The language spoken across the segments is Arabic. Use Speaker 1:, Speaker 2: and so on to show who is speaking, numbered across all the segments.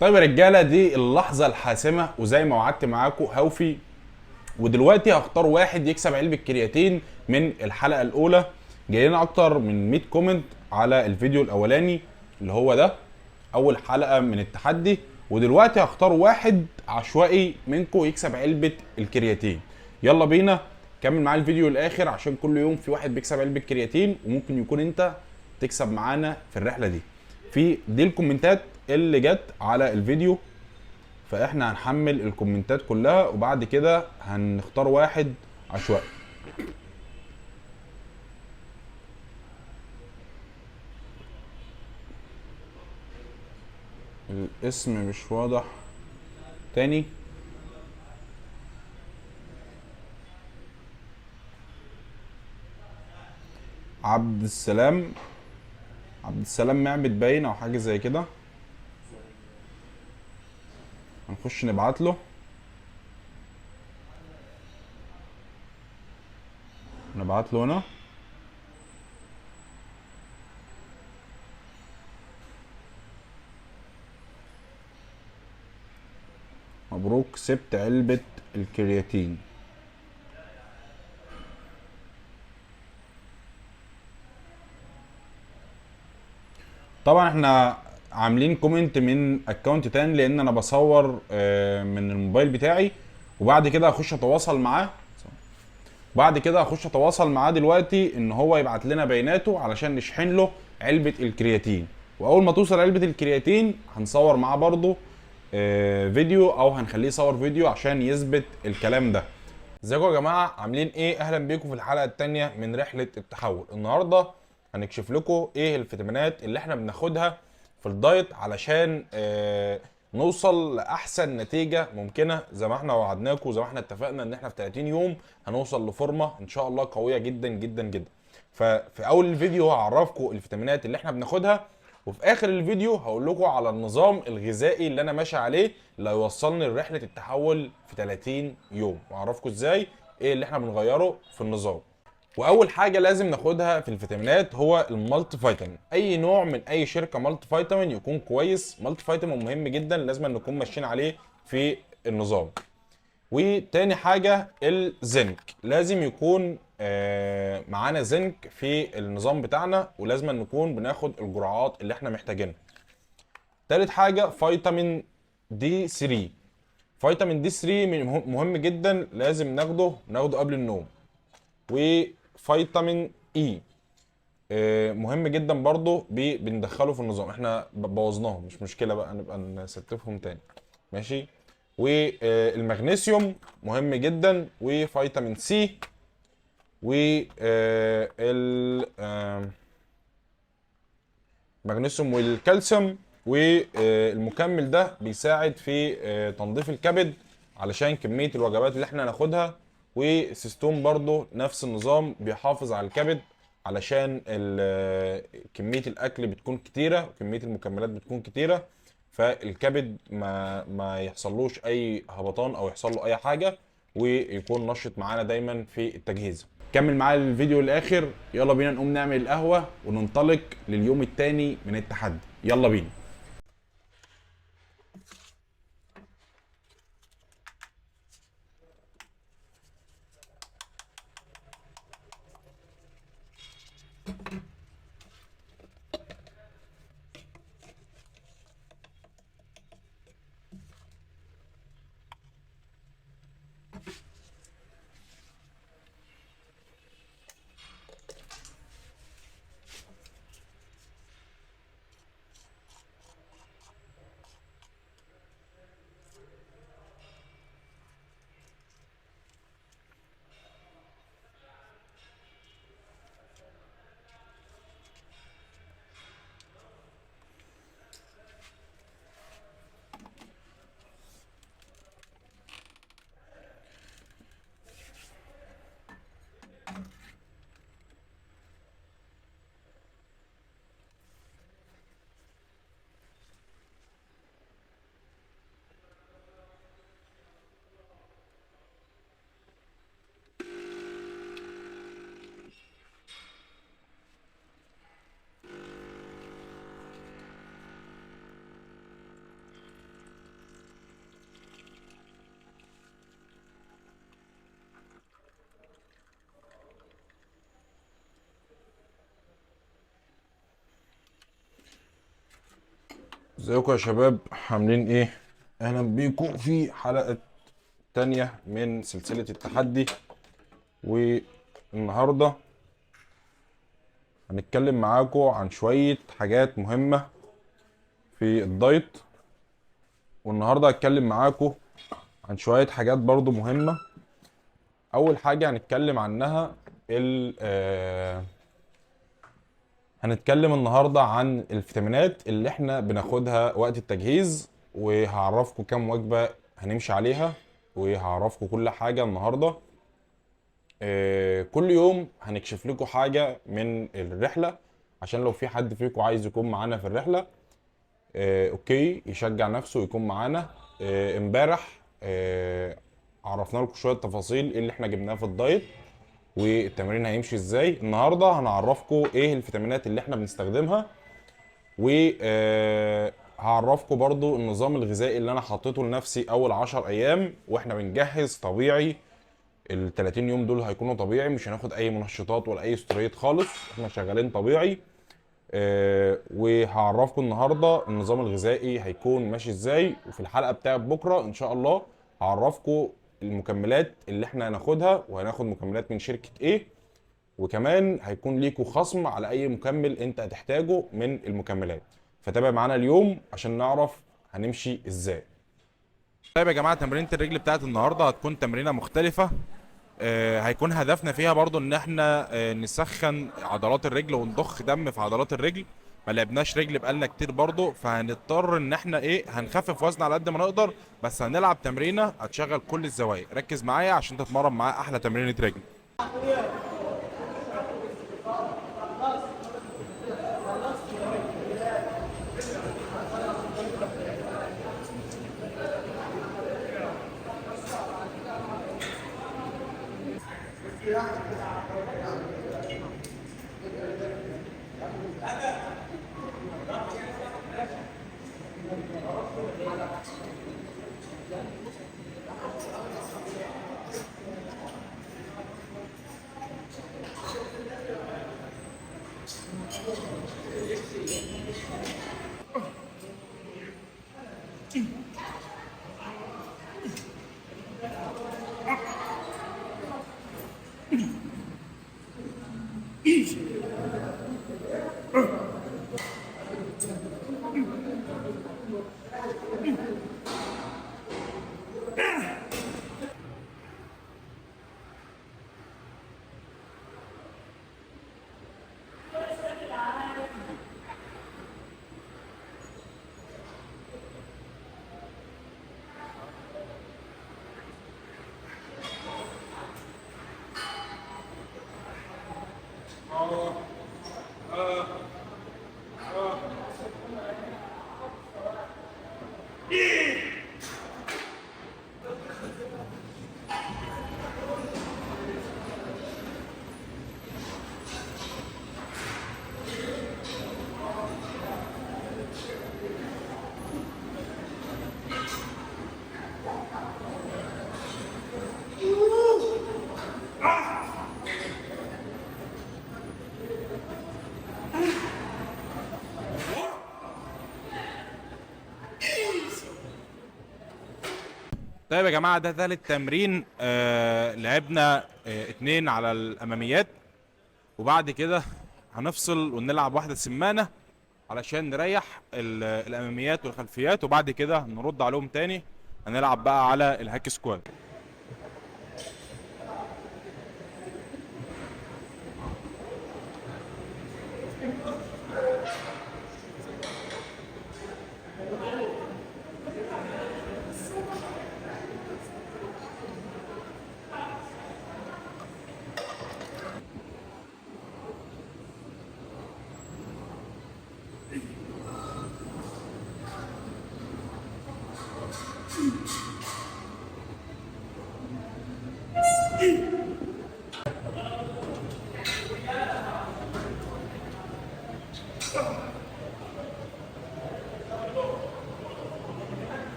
Speaker 1: طيب يا رجاله، دي اللحظه الحاسمه وزي ما وعدت معاكم هوفي. ودلوقتي هختار واحد يكسب علبه كرياتين من الحلقه الاولى. جاي لنا اكتر من 100 كومنت على الفيديو الاولاني اللي هو ده، اول حلقه من التحدي. ودلوقتي هختار واحد عشوائي منكم يكسب علبه الكرياتين. يلا بينا، كمل معايا الفيديو الاخر عشان كل يوم في واحد بيكسب علبه كرياتين، وممكن يكون انت تكسب معانا في الرحله دي. في دي الكومنتات اللي جت على الفيديو، فاحنا هنحمل الكومنتات كلها وبعد كده هنختار واحد عشوائي. الاسم مش واضح. تاني. عبد السلام. عبد السلام معبد باين او حاجه زي كده. هنخش نبعت له. نبعت له هنا. مبروك كسبت علبة الكرياتين. طبعا احنا عاملين كومنت من اكونت تاني لان انا بصور من الموبايل بتاعي، وبعد كده هخش اتواصل معاه. دلوقتي ان هو يبعت لنا بياناته علشان نشحن له علبة الكرياتين. واول ما توصل علبة الكرياتين هنصور معاه برضه فيديو، او هنخليه يصور فيديو عشان يثبت الكلام ده. ازيكم يا جماعه، عاملين ايه؟ اهلا بيكم في الحلقه الثانيه من رحله التحول. النهارده هنكشف لكم ايه الفيتامينات اللي احنا بناخدها في الدايت علشان نوصل لاحسن نتيجه ممكنه، زي ما احنا وعدناكم وزي ما احنا اتفقنا ان احنا في 30 يوم هنوصل لفورمه ان شاء الله قويه جدا جدا جدا. ففي اول الفيديو هعرفكم الفيتامينات اللي احنا بناخدها، وفي اخر الفيديو هقول لكم على النظام الغذائي اللي انا ماشي عليه اللي هيوصلني لرحله التحول في 30 يوم، واعرفكم ازاي ايه اللي احنا بنغيره في النظام. واول حاجه لازم ناخدها في الفيتامينات هو المالتي فيتامين. اي نوع من اي شركه مالتي فيتامين يكون كويس. مالتي فيتامين مهم جدا، لازم نكون ماشيين عليه في النظام. وتاني حاجة الزنك، لازم يكون معانا زنك في النظام بتاعنا، ولازم نكون بناخد الجرعات اللي احنا محتاجينها. تالت حاجة فيتامين دي 3. فيتامين دي 3 مهم جدا، لازم ناخده قبل النوم. وفيتامين اي مهم جدا برضه، بندخله في النظام. احنا بوظناهم مش مشكلة بقى، نبقى نستفهم تاني. ماشي. والمغنيسيوم مهم جدا، وفيتامين سي، والمغنيسيوم والكالسيوم. والمكمل ده بيساعد في تنظيف الكبد علشان كمية الوجبات اللي احنا ناخدها. والسيستوم برضو نفس النظام، بيحافظ على الكبد علشان كمية الأكل بتكون كتيرة وكمية المكملات بتكون كتيرة، فالكبد ما يحصلوش أي هبطان أو يحصل له أي حاجة، ويكون نشط معانا دايما في التجهيز. كمل معايا الفيديو للاخر. يلا بينا نقوم نعمل القهوه وننطلق لليوم الثاني من التحدي. يلا بينا. ازيكم يا شباب، عاملين ايه؟ اهلا بيكم في حلقة تانية من سلسلة التحدي. والنهاردة هنتكلم معاكم عن شوية حاجات مهمة في الدايت. والنهاردة هتكلم معاكم عن شوية حاجات برضو مهمة. اول حاجة هنتكلم عنها هنتكلم النهاردة عن الفيتامينات اللي احنا بناخدها وقت التجهيز، وهعرفكم كام وجبة هنمشي عليها، وهعرفكم كل حاجة النهاردة. كل يوم هنكشف لكم حاجة من الرحلة، عشان لو في حد فيكم عايز يكون معانا في الرحلة اوكي يشجع نفسه ويكون معانا. امبارح عرفنا لكم شوية تفاصيل ايه اللي احنا جبناه في الدايت والتمرين هيمشي ازاي. النهارده هنعرفكم ايه الفيتامينات اللي احنا بنستخدمها، وهعرفكم برضو النظام الغذائي اللي انا حطيته لنفسي اول 10 ايام واحنا بنجهز طبيعي. ال 30 يوم دول هيكونوا طبيعي، مش هناخد اي منشطات ولا اي استرويد خالص، احنا شغالين طبيعي. وهعرفكم النهارده النظام الغذائي هيكون ماشي ازاي، وفي الحلقه بتاعت بكره ان شاء الله هعرفكم المكملات اللي احنا هناخدها، وهناخد مكملات من شركه ايه، وكمان هيكون ليكوا خصم على اي مكمل انت هتحتاجه من المكملات. فتابع معانا اليوم عشان نعرف هنمشي ازاي. طيب يا جماعه، تمرينة الرجل بتاعت النهارده هتكون تمرينه مختلفه. هيكون هدفنا فيها برضو ان احنا نسخن عضلات الرجل ونضخ دم في عضلات الرجل. ما لعبناش رجل بقالنا كتير برضو، فهنضطر ان احنا هنخفف وزن على قد ما نقدر، بس هنلعب تمرينه هتشغل كل الزوايا. ركز معايا عشان تتمرن معايا احلى تمرينه رجل. طيب يا جماعة، ده تالت تمرين. لعبنا 2 على الأماميات، وبعد كده هنفصل ونلعب واحدة سمانة علشان نريح الأماميات والخلفيات، وبعد كده نرد عليهم تاني. هنلعب بقى على الهاك سكواد.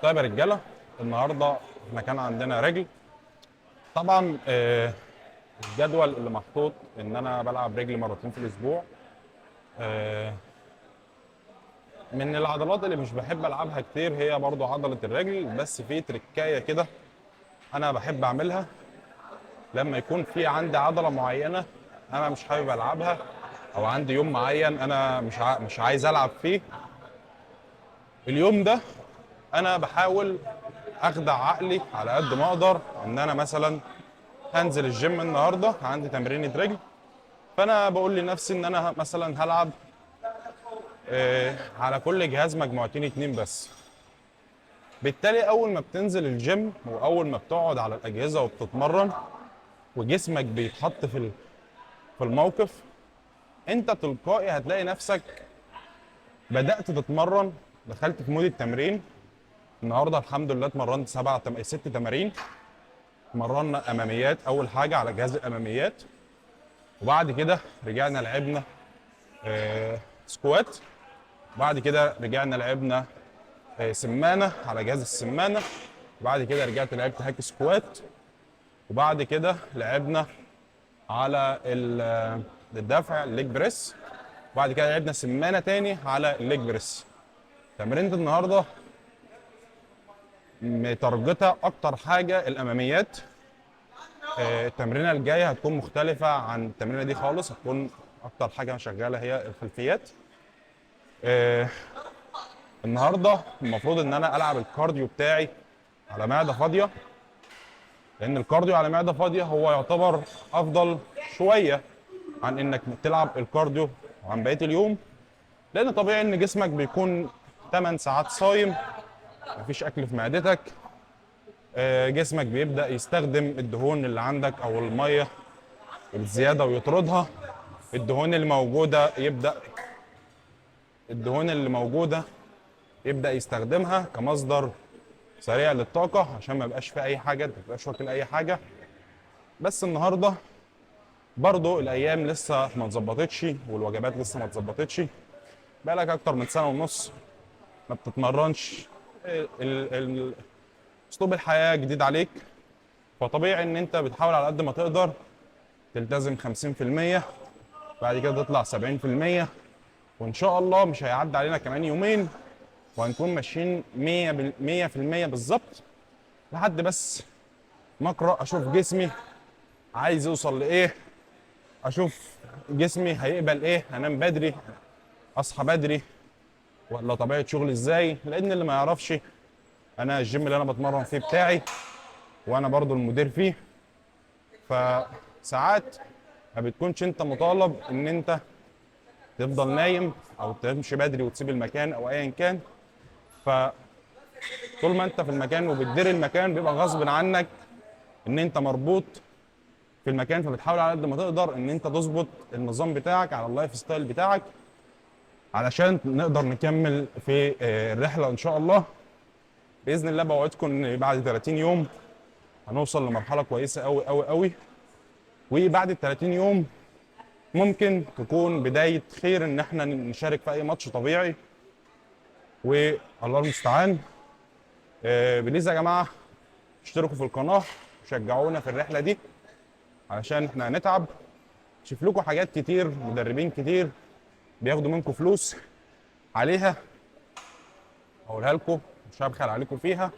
Speaker 1: طيب يا رجاله، النهارده احنا كان عندنا رجل. طبعا الجدول اللي محطوط ان انا بلعب رجل مرتين في الاسبوع. آه، من العضلات اللي مش بحب العبها كتير هي برضو عضله الرجل، بس في تركايه كده انا بحب اعملها لما يكون في عندي عضله معينه انا مش حابب العبها، او عندي يوم معين انا مش عايز العب فيه. اليوم ده انا بحاول اخدع عقلي على قد ما اقدر ان انا مثلا هنزل الجيم النهارده، عندي تمرينة رجل، فانا بقول لنفسي ان انا مثلا هلعب على كل جهاز مجموعتين اتنين بس. بالتالي اول ما بتنزل الجيم واول ما بتقعد على الاجهزه وبتتمرن وجسمك بيتحط في الموقف، انت تلقائي هتلاقي نفسك بدات تتمرن، دخلت في مود التمرين. النهارده الحمد لله اتمرنت 6 تمارين. مرنا اماميات اول حاجه على جهاز الاماميات، وبعد كده رجعنا لعبنا سكوات، بعد كده رجعنا لعبنا سمانه على جهاز السمانه، وبعد كده رجعت لعبت هاك سكوات، وبعد كده لعبنا على الدفع الليج بريس، وبعد كده لعبنا سمانه تاني على الليج بريس. تمرينة النهارده مترجطه اكتر حاجه الاماميات. التمرينه الجايه هتكون مختلفه عن التمرينه دي خالص، هتكون اكتر حاجه شغاله هي الخلفيات. النهارده المفروض ان انا العب الكارديو بتاعي على معده فاضيه، لان الكارديو على معده فاضيه هو يعتبر افضل شويه عن انك تلعب الكارديو عن بقيه اليوم، لان طبيعي ان جسمك بيكون 8 ساعات صايم، مفيش اكل في معدتك. جسمك بيبدا يستخدم الدهون اللي عندك او الميه الزياده ويطردها. الدهون اللي موجوده يبدا الدهون اللي موجوده يبدا يستخدمها كمصدر سريع للطاقه، عشان ما يبقاش في اي حاجه، انت ما تبقاش واكل اي حاجه. بس النهارده برضو الايام لسه ما اتظبطتش والوجبات لسه ما اتظبطتش. بقالك اكتر من سنه ونص ما بتتمرنش، اسلوب الحياه جديد عليك، فطبيعي ان انت بتحاول على قد ما تقدر تلتزم 50%، بعد كده تطلع 70%، وان شاء الله مش هيعدي علينا كمان يومين وهنكون ماشيين 100% بالظبط، لحد بس ما اقرا اشوف جسمي عايز يوصل لايه، اشوف جسمي هيقبل ايه، هنام بدري اصحى بدري ولا طبيعه شغلي ازاي. لان اللي ما يعرفش، انا الجيم اللي انا بتمرن فيه بتاعي وانا برضو المدير فيه، فساعات ما بتكونش انت مطالب ان انت تفضل نايم او تمشي بدري وتسيب المكان او ايا كان. فطول ما انت في المكان وبتدير المكان بيبقى غصب عنك ان انت مربوط في المكان، فبتحاول على قد ما تقدر ان انت تظبط النظام بتاعك على اللايف ستايل بتاعك علشان نقدر نكمل في الرحله ان شاء الله. باذن الله بوعدكم ان بعد 30 يوم هنوصل لمرحله كويسه قوي قوي قوي، وبعد ال 30 يوم ممكن تكون بدايه خير ان احنا نشارك في اي ماتش طبيعي، والله المستعان. بليز يا جماعه اشتركوا في القناه وشجعونا في الرحله دي علشان احنا هنتعب. شوف لكم حاجات كتير، مدربين كتير بياخدوا منكم فلوس عليها، اقولها لكم مش هبخل عليكم فيها.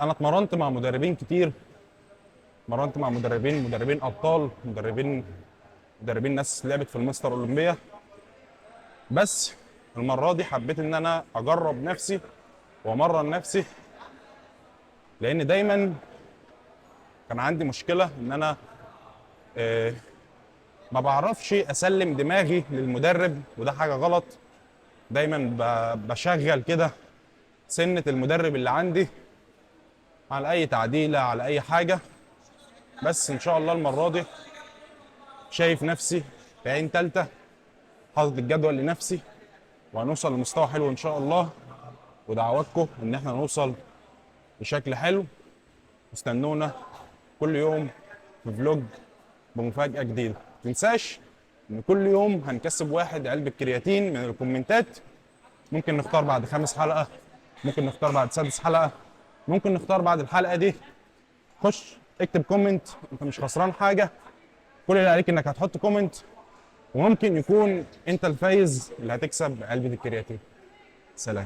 Speaker 1: انا اتمرنت مع مدربين كتير، اتمرنت مع مدربين ابطال، مدربين ناس لعبت في المستر اولمبيا، بس المره دي حبيت ان انا اجرب نفسي وامرن نفسي، لان دايما كان عندي مشكله ان انا ما بعرفش اسلم دماغي للمدرب، وده حاجه غلط. دايما بشغل كده سنه المدرب اللي عندي على اي تعديله على اي حاجه. بس ان شاء الله المره دي شايف نفسي في عين تالته، حاطط الجدول لنفسي، وهنوصل لمستوى حلو ان شاء الله، ودعواتكم ان احنا نوصل بشكل حلو. استنونا كل يوم في فلوج بمفاجاه جديده. ما تنساش ان كل يوم هنكسب واحد علبه كرياتين من الكومنتات، ممكن نختار بعد 5 حلقه ممكن نختار بعد سادس حلقه، ممكن نختار بعد الحلقه دي. خش اكتب كومنت، انت مش خسران حاجه، كل اللي عليك انك هتحط كومنت، وممكن يكون انت الفايز اللي هتكسب علبه الكرياتين. سلام.